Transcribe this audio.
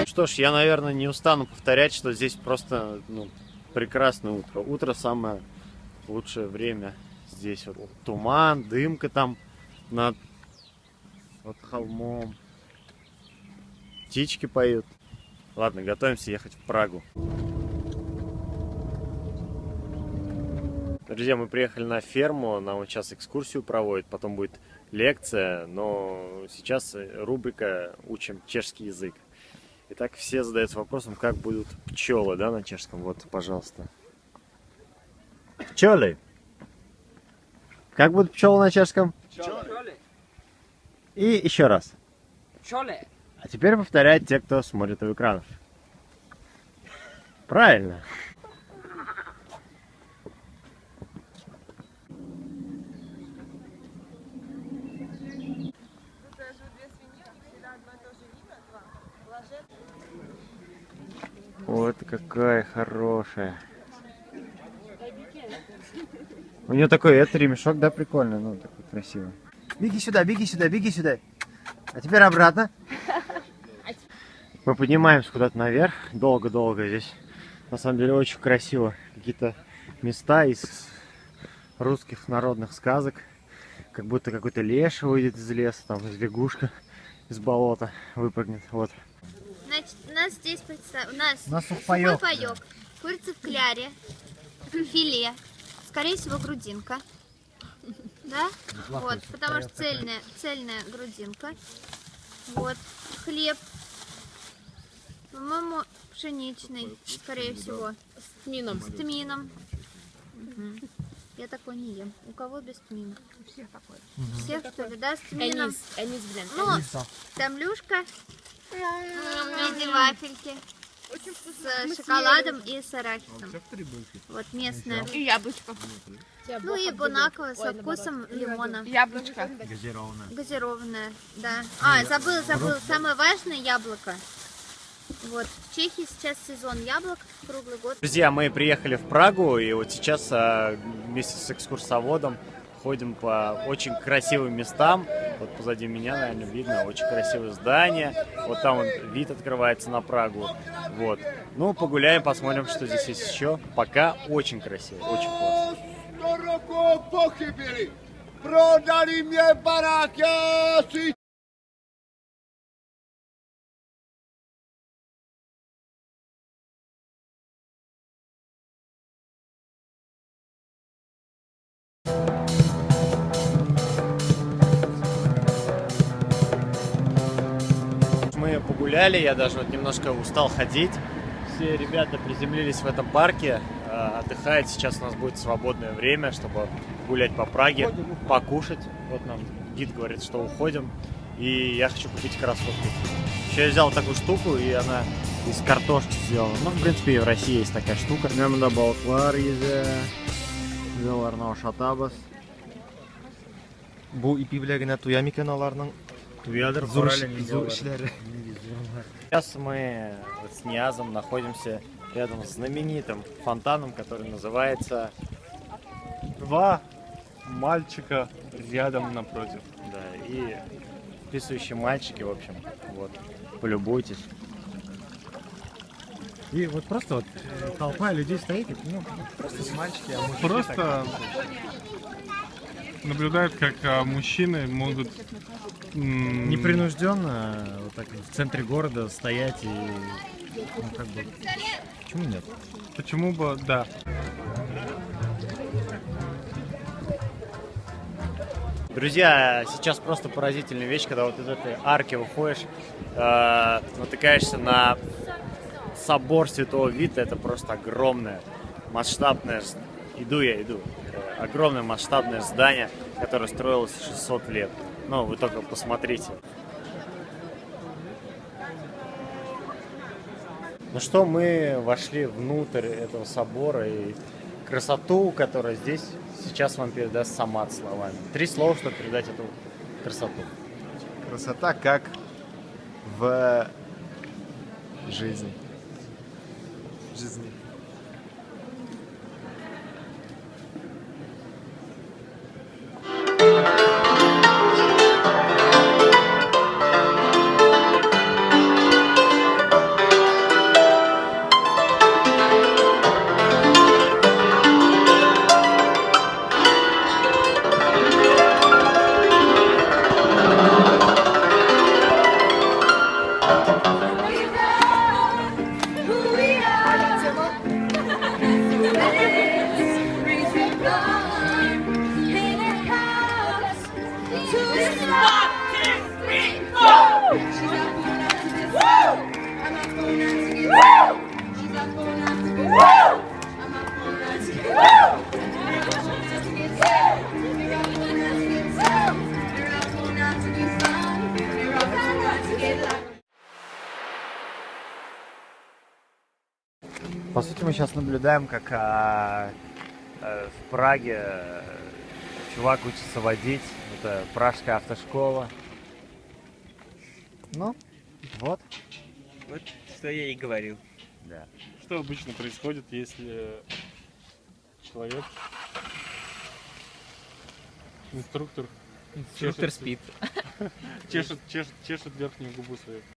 Что ж, я, наверное, не устану повторять, что здесь просто прекрасное утро. Утро самое лучшее время. Здесь вот туман, дымка там над холмом. Птички поют. Ладно, готовимся ехать в Прагу. Друзья, мы приехали на ферму, нам вот сейчас экскурсию проводят, потом будет лекция, но сейчас рубрика «Учим чешский язык». Итак, все задаются вопросом, как будут пчелы, да, на чешском. Вот, пожалуйста. Пчелы. Как будут пчелы на чешском? Пчелы. И еще раз. Пчелы. А теперь повторяют те, кто смотрит у экранов. Правильно. Вот какая хорошая. У нее такой ремешок, да, прикольный, ну такой красивый. Беги сюда, беги сюда, беги сюда. А теперь обратно. Мы поднимаемся куда-то наверх. Долго-долго здесь. На самом деле очень красиво. Какие-то места из русских народных сказок. Как будто какой-то леший выйдет из леса, там из лягушка из болота выпрыгнет. Вот. Значит, у нас здесь у нас сухой паёк, курица в кляре, филе, скорее всего грудинка, да? Вот, потому что цельная грудинка. Вот, хлеб, по-моему, пшеничный, скорее всего, с тмином. Угу. Я такой не ем. У кого без тмина? У всех такой. Всех, что ли, да, с тмином? Ну, там люшка. В виде вафельки с шоколадом и с арахисом. Вот местная. И яблочко. Ну и бонаква со вкусом лимона. Яблочко. Газированная, да. А, забыла. Самое важное — яблоко. Вот. В Чехии сейчас сезон яблок круглый год. Друзья, мы приехали в Прагу, и вот сейчас вместе с экскурсоводом ходим по очень красивым местам. Вот позади меня, наверное, видно очень красивое здание. Вот там вот вид открывается на Прагу. Вот. Ну, погуляем, посмотрим, что здесь есть еще. Пока очень красиво, очень классно. Мы погуляли, я даже вот немножко устал ходить. Все ребята приземлились в этом парке, отдыхают. Сейчас у нас будет свободное время, чтобы гулять по Праге, покушать. Вот нам гид говорит, что уходим. И я хочу купить кроссовки. Еще я взял такую штуку, и она из картошки сделана. Ну, в принципе, и в России есть такая штука. Немного балклар Арнау Шатабас. Bu ипивләргенә туя микән аларның? Зур эшләре. Сейчас мы с Ниязом находимся рядом с знаменитым фонтаном, который называется... Два мальчика рядом напротив. Да, и писающие мальчики, в общем. Вот, полюбуйтесь. И вот просто вот толпа людей стоит, ну, просто не мальчики, а мужчины. Просто наблюдают, как мужчины могут непринужденно вот так в центре города стоять и, ну, как бы, почему нет? Почему бы, да. Друзья, сейчас просто поразительная вещь, когда вот из этой арки выходишь, натыкаешься на собор Святого Вита. Это просто огромное, масштабное, огромное масштабное здание, которое строилось 600 лет. Ну, вы только посмотрите. Ну что, мы вошли внутрь этого собора, и красоту, которая здесь, сейчас вам передаст Самат словами. 3 слова, чтобы передать эту красоту. Красота, как в жизни. Жизни. По сути, мы сейчас наблюдаем, как в Праге чувак учится водить. Это пражская автошкола. Ну, вот. Вот что я и говорил. Да. Что обычно происходит, если человек, инструктор, Инструктор спит. чешет верхнюю губу свою?